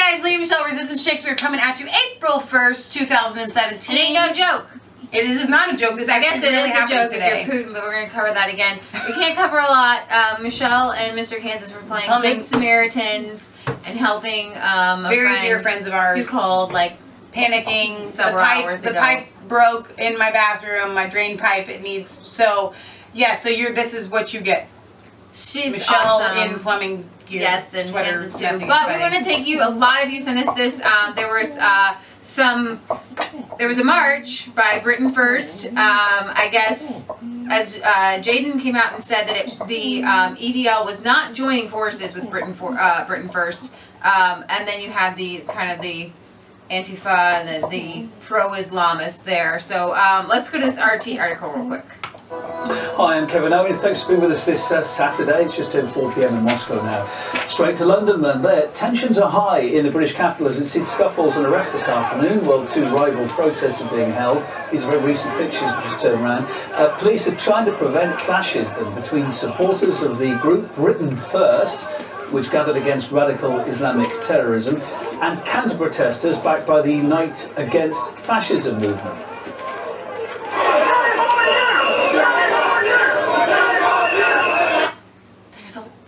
guys, Lee Michelle Resistance Chicks. We're coming at you April 1st, 2017. It ain't no joke. This is not a joke. This actually really happened today. If you're Putin, but we're going to cover that again. We can't cover a lot. Michelle and Mr. Kansas were playing Good Samaritans and helping a very dear friends of ours who called, like, panicking. Several hours ago. The pipe broke in my bathroom. My drain pipe. It needs yeah. So this is what you get. She's Michelle awesome. In plumbing gear. Yes, and sweater, Kansas too. But we want to take you. A lot of you sent us this. There was there was a march by Britain First. I guess as Jaden came out and said that the EDL was not joining forces with Britain First, and then you had the kind of the Antifa and the pro-Islamist there. So let's go to this RT article real quick. Hi, I'm Kevin Owen. Thanks for being with us this Saturday. It's just turned 4 p.m. in Moscow now. Straight to London then. There, tensions are high in the British capital as it sees scuffles and arrests this afternoon while two rival protests are being held. These are very recent pictures that just turned around. Police are trying to prevent clashes then between supporters of the group Britain First, which gathered against radical Islamic terrorism, and counter-protesters backed by the Unite Against Fascism movement.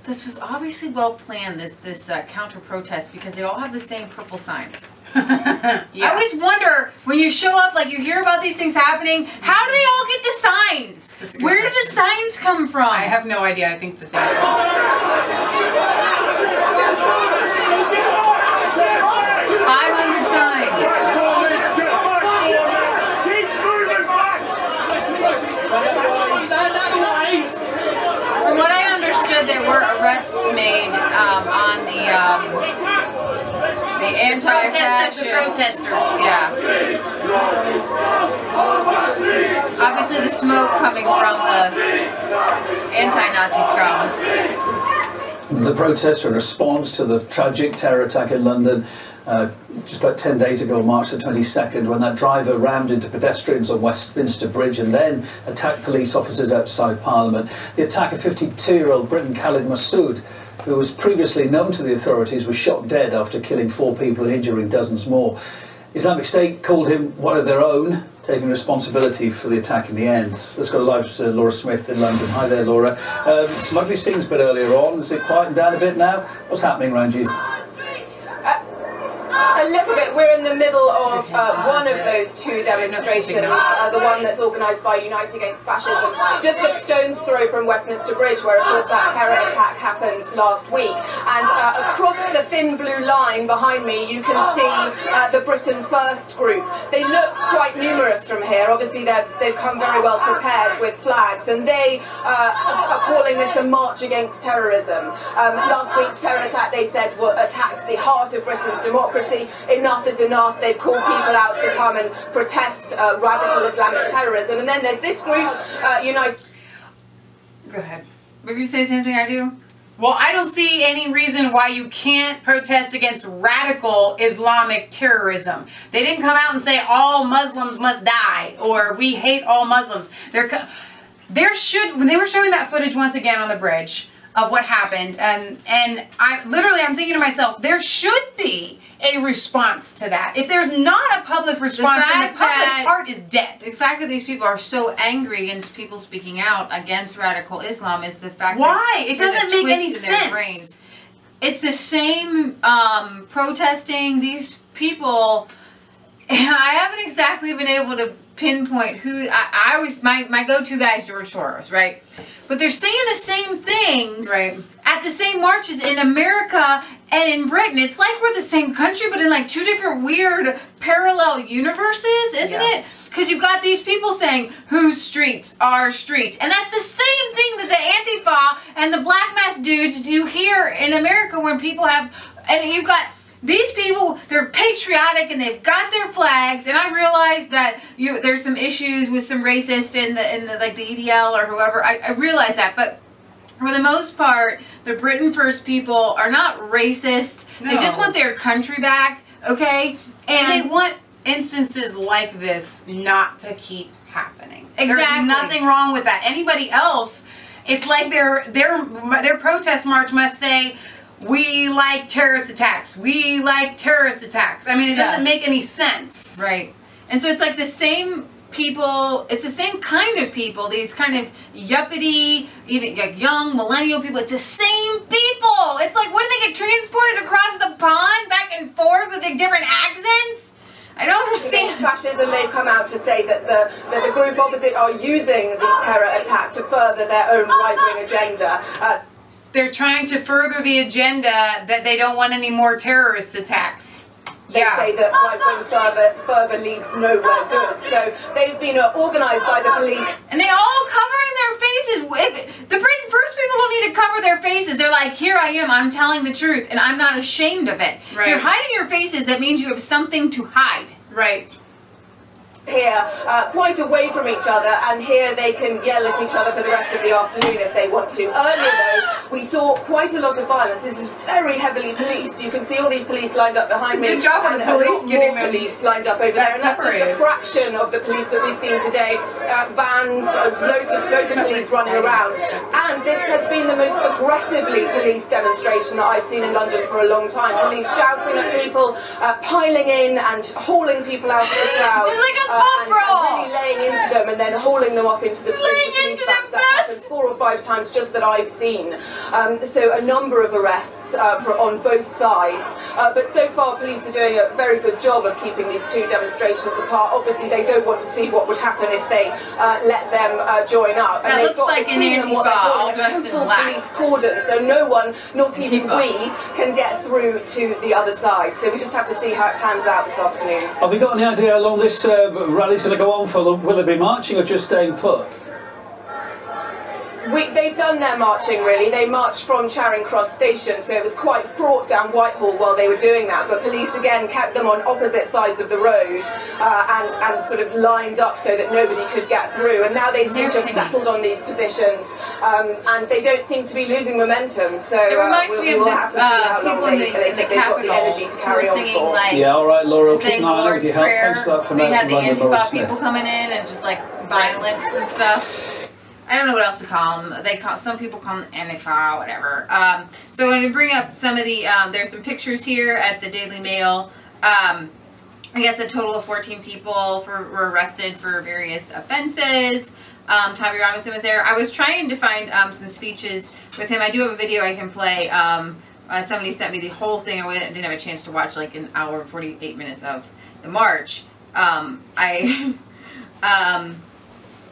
This was obviously well planned, this counter-protest, because they all have the same purple signs. Yeah. I always wonder, when you show up, like you hear about these things happening, how do they all get the signs? Where do the signs come from? I have no idea. I think the same. 500 signs. From what I understood, there were arrests made on the anti-fascist protesters. Yeah. Obviously, the smoke coming from the anti-Nazi scum. The protests are in response to the tragic terror attack in London just about 10 days ago, March the 22nd, when that driver rammed into pedestrians on Westminster Bridge and then attacked police officers outside Parliament. The attack of 52-year-old Briton Khalid Massoud, who was previously known to the authorities, was shot dead after killing 4 people and injuring dozens more. Islamic State called him one of their own, taking responsibility for the attack in the end. Let's go live to Laura Smith in London. Hi there, Laura. Some ugly scenes a bit earlier on. Is it quieting down a bit now? What's happening around you? A little bit. We're in the middle of one of those 2 demonstrations, the one that's organised by Unite Against Fascism, just a stone's throw from Westminster Bridge, where of course that terror attack happened last week. And across the thin blue line behind me, you can see the Britain First group. They look quite numerous from here. Obviously, they've come very well prepared with flags, and they are calling this a march against terrorism. Last week's terror attack, they said, attacked the heart of Britain's democracy. Enough is enough. They've called people out to come and protest radical Islamic terrorism. And then there's this group, Unite. Go ahead. Were you going to say the same thing I do? Well, I don't see any reason why you can't protest against radical Islamic terrorism. They didn't come out and say all Muslims must die or we hate all Muslims. When they were showing that footage once again on the bridge of what happened, and I'm thinking to myself, there should be a response to that. If there's not a public response, then the public's heart is dead. The fact that these people are so angry against people speaking out against radical Islam is the fact that it doesn't make any sense. It's the same protesting. These people, I haven't exactly been able to pinpoint who. I always, my go-to guy is George Soros, right? But they're saying the same things at the same marches in America and in Britain. It's like we're the same country, but in like 2 different weird parallel universes, isn't it? Because you've got these people saying, whose streets are streets. And that's the same thing that the Antifa and the black mask dudes do here in America when people have, and you've got these people, they're patriotic and they've got their flags, and I realize that there's some issues with some racists in the like the EDL or whoever. I realize that, but for the most part, the Britain First people are not racist. No. They just want their country back, okay? And they want instances like this not to keep happening. Exactly. There's nothing wrong with that. Anybody else, it's like their protest march must say, we like terrorist attacks. We like terrorist attacks. I mean, it doesn't make any sense. Right. And so it's like the same people, it's the same kind of people, these kind of yuppity, even like young millennial people, it's the same people. It's like, what do they get transported across the pond back and forth with like different accents? I don't understand. Against fascism, they've come out to say that the group opposite are using the terror attack to further their own right-wing agenda. They're trying to further the agenda that they don't want any more terrorist attacks. They say that right-wing fervor leads nowhere good. So they've been organised by the police. And they all covering their faces. If the Britain First people don't need to cover their faces. They're like, here I am, I'm telling the truth, and I'm not ashamed of it. Right. If you're hiding your faces, that means you have something to hide. Right. Here, quite away from each other, and here they can yell at each other for the rest of the afternoon if they want to. Earlier though, we saw quite a lot of violence. This is very heavily policed. You can see all these police lined up behind me. Good job on the police getting more police lined up over there, and that's just a fraction of the police that we've seen today. Vans, loads of police running around. And this has been the most aggressively policed demonstration that I've seen in London for a long time. Police shouting at people, piling in and hauling people out of the crowd. It's like a and really laying into them and then hauling them off into the police back. That happened 4 or 5 times just that I've seen. So a number of arrests on both sides. But so far police are doing a very good job of keeping these two demonstrations apart. Obviously they don't want to see what would happen if they let them join up. And that looks like an Antifa, all dressed in black. Police cordon, so no one, not even we, can get through to the other side. So we just have to see how it pans out this afternoon. Have we got any idea how long this rally's going to go on for? Will it be marching or just staying put? They've done their marching, really. They marched from Charing Cross Station, so it was quite fraught down Whitehall while they were doing that. But police, again, kept them on opposite sides of the road and sort of lined up so that nobody could get through. And now they seem to have settled on these positions, and they don't seem to be losing momentum. So it reminds me of the people in the Capitol who were singing, like, yeah, all right, Laura, keep saying the Lord's Prayer. They had the Antifa people coming in and just, like, violence and stuff. I don't know what else to call them. Some people call them Antifa, whatever. So I'm going to bring up some of the, there's some pictures here at the Daily Mail. I guess a total of 14 people were arrested for various offenses. Tommy Robinson was there. I was trying to find some speeches with him. I do have a video I can play. Somebody sent me the whole thing. I didn't have a chance to watch like an hour and 48 minutes of the march.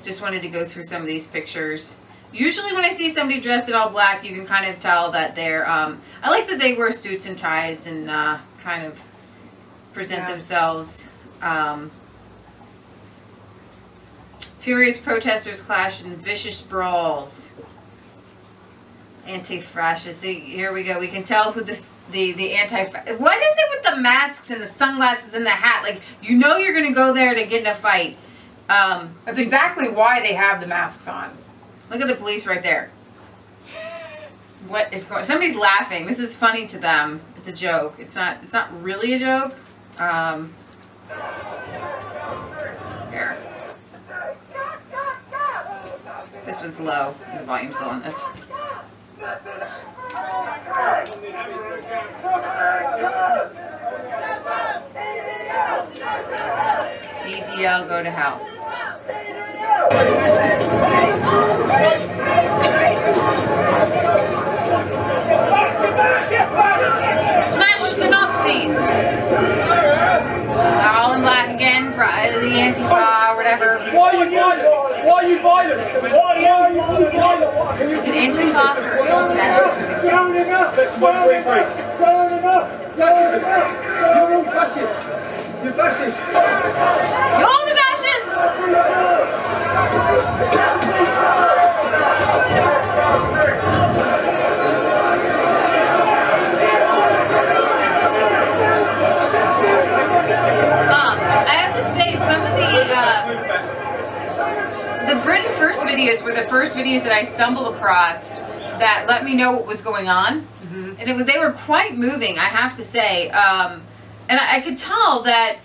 Just wanted to go through some of these pictures. Usually when I see somebody dressed in all black, you can kind of tell that they're, I like that they wear suits and ties and kind of present themselves. Furious protesters clash in vicious brawls. Anti-fascist. Here we go. We can tell who the anti-fascist. What is it with the masks and the sunglasses and the hat? Like, you know you're going to go there to get in a fight. That's exactly why they have the masks on. Look at the police right there. What is going on? Somebody's laughing. This is funny to them. It's a joke. It's not really a joke. Here. This one's low. The volume's low on this. EDL, go to hell. Smash the Nazis! They're all in black again, the Antifa or whatever. Why are you violent? Why are you violent? Is it Antifa or anti-fascist? Rounding up! Rounding up! You're all fascists! You're fascists! You're all the fascists! I have to say, some of the Britain First videos were the first videos that I stumbled across that let me know what was going on. Mm-hmm. And they were quite moving, I have to say. And I could tell that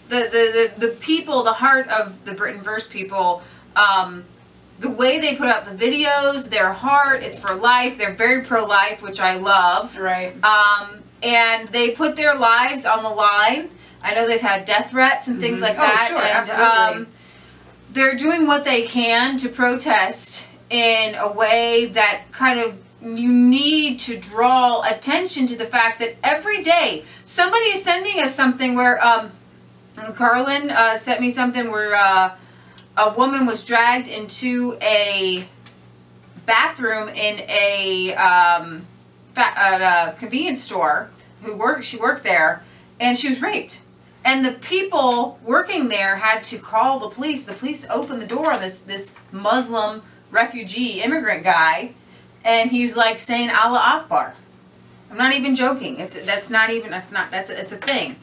the people, the heart of the Britain First people, the way they put out the videos, their heart is for life. They're very pro-life, which I love. Right. And they put their lives on the line. I know they've had death threats and things like that. Sure, and absolutely. they're doing what they can to protest in a way that kind of, you need to draw attention to the fact that every day somebody is sending us something where Carlin sent me something where a woman was dragged into a bathroom in a convenience store. She worked there, and she was raped. And the people working there had to call the police. The police opened the door on this Muslim refugee immigrant guy, and he was like saying Allah Akbar. I'm not even joking. It's a thing.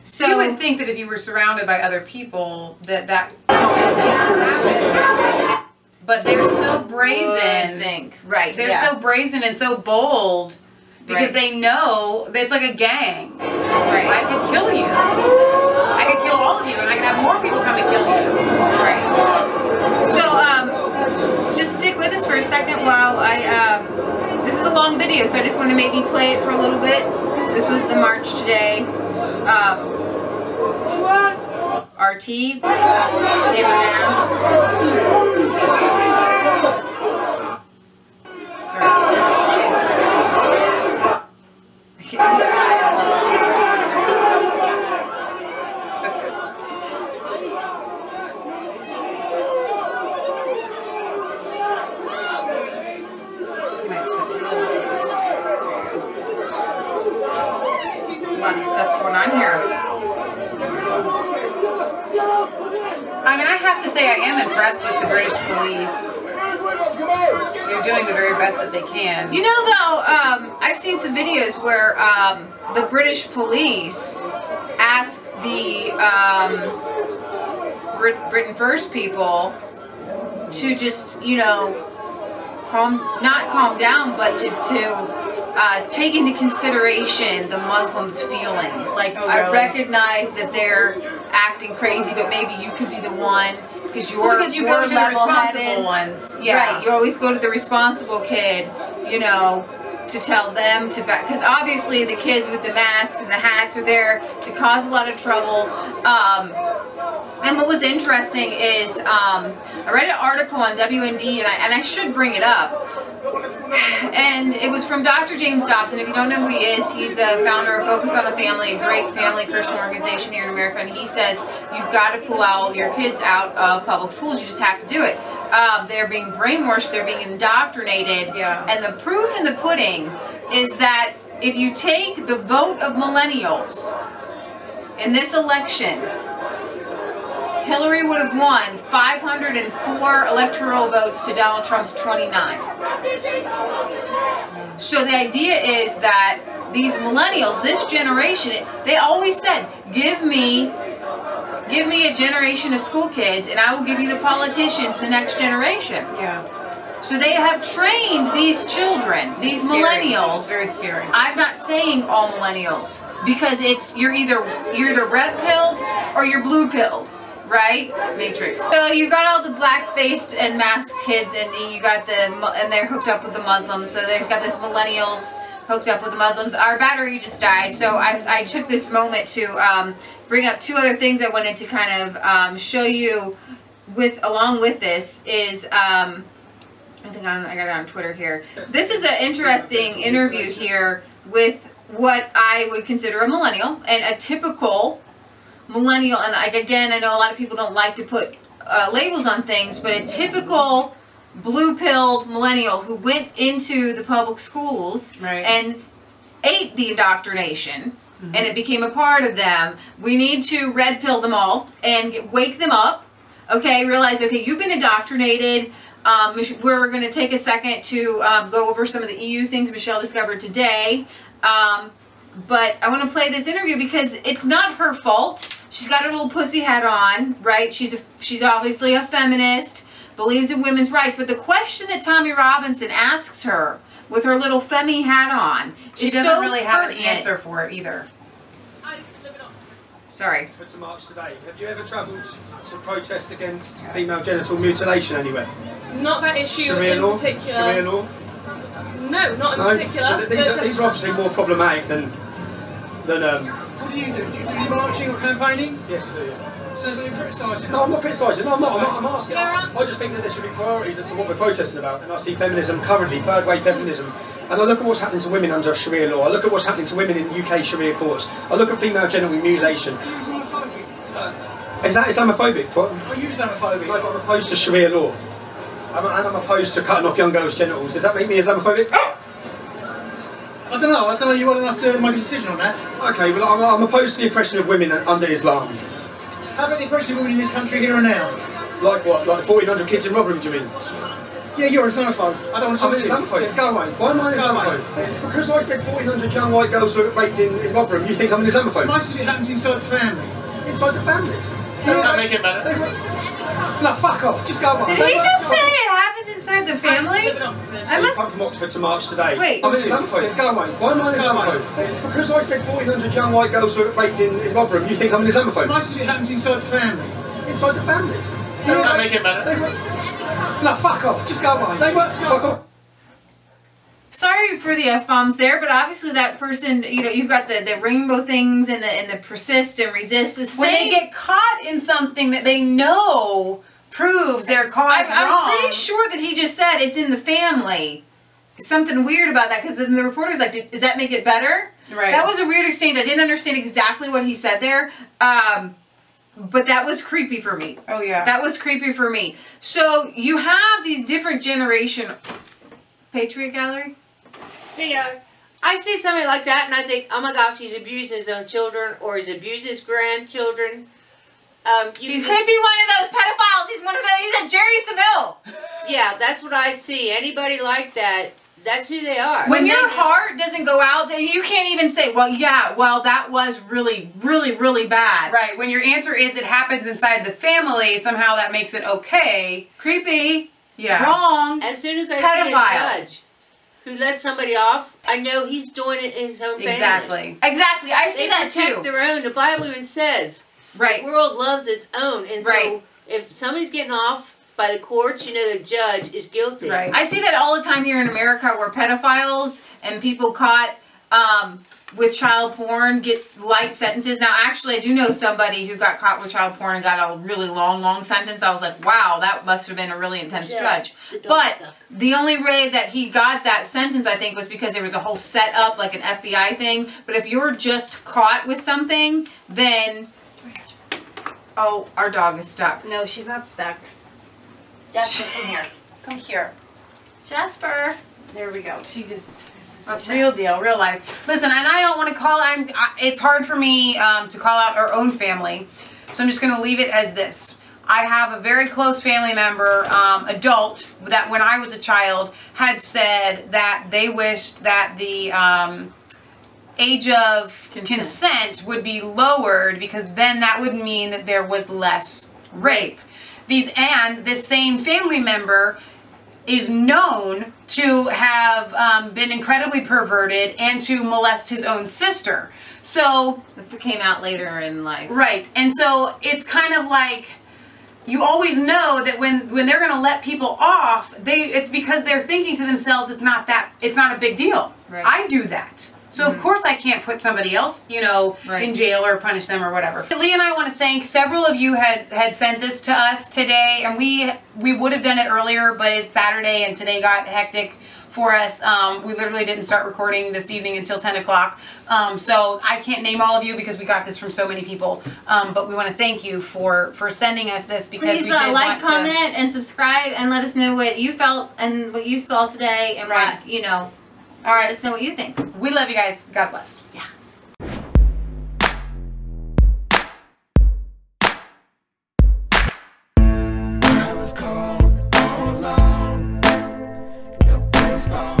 So you would think that if you were surrounded by other people, that but they're so brazen. Right. They're so brazen and so bold because they know that it's like a gang. Right. I could kill you. I could kill all of you, and I could have more people come and kill you. Right. So just stick with us for a second while this is a long video, so I just want to maybe play it for a little bit. This was the march today. RT came down. Sorry. I can't see that. That's good. A lot of stuff going on here. I mean, I have to say I am impressed with the British police. They're doing the very best that they can. You know, though, I've seen some videos where the British police asked the Britain First people to just, you know, not calm down, but to take into consideration the Muslims' feelings. Like, really? I recognize that they're acting crazy, but maybe you could be the one because you go to the responsible ones. Yeah. Right. You always go to the responsible kid, you know, to tell them to back, because obviously the kids with the masks and the hats are there to cause a lot of trouble. And what was interesting is I read an article on WND, and I should bring it up. And it was from Dr. James Dobson. If you don't know who he is, he's a founder of Focus on the Family, a great family Christian organization here in America. And he says you've got to pull all your kids out of public schools. You just have to do it. They're being brainwashed. They're being indoctrinated. Yeah. And the proof in the pudding is that if you take the vote of millennials in this election, Hillary would have won 504 electoral votes to Donald Trump's 29. So the idea is that these millennials, this generation, they always said, give me a generation of school kids and I will give you the politicians, the next generation. Yeah. So they have trained these children, these millennials. Very scary. I'm not saying all millennials, because you're either red pilled or you're blue pilled. Right? Matrix. So you got all the black-faced and masked kids, and you got and they're hooked up with the Muslims. So there's got this millennials hooked up with the Muslims. Our battery just died, so I took this moment to bring up two other things I wanted to kind of show you along with this is I think I got it on Twitter here. This is an interesting interview here with what I would consider a millennial and a typical millennial, and again, I know a lot of people don't like to put labels on things, but a typical blue-pilled millennial who went into the public schools and ate the indoctrination, and it became a part of them. We need to red-pill them all and wake them up, okay, realize, okay, you've been indoctrinated. We're going to take a second to go over some of the EU things Michelle discovered today. But I want to play this interview because it's not her fault. She's got her little pussy hat on, right? She's obviously a feminist, believes in women's rights. But the question that Tommy Robinson asks her with her little femi hat on, she doesn't really have an answer for it either. Sorry. To march today. Have you ever travelled to protest against female genital mutilation anywhere? Not that issue Sharia in law? particular. Sharia law? No, not in No? particular. So these are obviously more problematic than What do you do? Do you do marching or campaigning? Yes, I do, yeah. So is that criticising? No, I'm not criticising. No, I'm asking. I just think that there should be priorities as to what we're protesting about. And I see feminism currently, third wave feminism. And I look at what's happening to women under Sharia law. I look at what's happening to women in UK Sharia courts. I look at female genital mutilation. Are you Islamophobic? Is that Islamophobic? What? Are you Islamophobic? No, I'm opposed to Sharia law. And I'm opposed to cutting off young girls' genitals. Does that make me Islamophobic? I don't know. I don't know you well enough to make a decision on that. Okay, well, I'm opposed to the oppression of women under Islam. How about the oppression of women in this country here and now? Like what? Like 1,400 kids in Rotherham, do you mean? Yeah, you're an Islamophobe. I don't want to talk to you. Islamophobe. Yeah, go away. Why am I an Go Islamophobe? Because I said 1,400 young white girls were raped in Rotherham, you think I'm an Islamophobe? Most of it happens inside the family. Inside the family? Doesn't that make it better? No, fuck off. Just go away. Did he just say it happens inside the family? I You must. come from Oxford to march today. Wait. I'm an Islamophobe. Yeah, go away. Why am I an Go away. Islamophobe? Because I said 1,400 young white girls were raped in Rotherham, you think I'm an Islamophobe? Most of it happens inside the family. Inside the family? Doesn't that make it better? No, fuck off. Just go away. Fuck off. Sorry for the F-bombs there, but obviously that person, you know, you've got the rainbow things and the persist and resist. The same. When they get caught in something that they know proves their cause wrong. I'm pretty sure that he just said it's in the family. Something weird about that, because then the reporter was like, does that make it better? Right. That was a weird exchange. I didn't understand exactly what he said there. But that was creepy for me. Oh, yeah. That was creepy for me. So you have these different generation... Patriot Gallery? Yeah. I see somebody like that and I think, oh my gosh, he's abusing his own children or he's abusing his grandchildren. He could be one of those pedophiles. He's one of those. He's a Jerry Seville. Yeah, that's what I see. Anybody like that, that's who they are. When your heart doesn't go out, you can't even say, well, yeah, well, that was really, really, really bad. Right. When your answer is it happens inside the family, somehow that makes it okay. Creepy. Yeah. Wrong. As soon as I Pedophile. see a judge who lets somebody off, I know he's doing it in his own family. Exactly. Exactly. I see They that protect too. their own. The Bible even says Right. the world loves its own. And so if somebody's getting off by the courts, you know the judge is guilty. Right. I see that all the time here in America where pedophiles and people caught with child porn gets light sentences. Now, actually, I do know somebody who got caught with child porn and got a really long sentence. I was like, wow, that must have been a really intense judge. But the only way that he got that sentence, I think, was because there was a whole setup, like an FBI thing. But if you're just caught with something, then... Oh, our dog is stuck. No, she's not stuck. Jasper, come here. Come here. Jasper. There we go. She just... Real deal, real life. Listen, and I don't want to call... it's hard for me to call out our own family. So I'm just going to leave it as this. I have a very close family member, adult, that when I was a child had said that they wished that the age of consent would be lowered because then that would mean that there was less rape. This same family member is known to have been incredibly perverted and to molest his own sister. So it came out later in life. Right. And so it's kind of like you always know that when they're going to let people off, it's because they're thinking to themselves it's not a big deal. Right. I do that. So of course I can't put somebody else, you know, in jail or punish them or whatever. Lee and I want to thank several of you had sent this to us today, and we would have done it earlier, but it's Saturday and today got hectic for us. We literally didn't start recording this evening until 10 o'clock. So I can't name all of you because we got this from so many people. But we want to thank you for sending us this because please like, comment, and subscribe, and let us know what you felt and what you saw today and what, you know. All right, let us know what you think. We love you guys. God bless. Yeah. I was cold all alone. No place for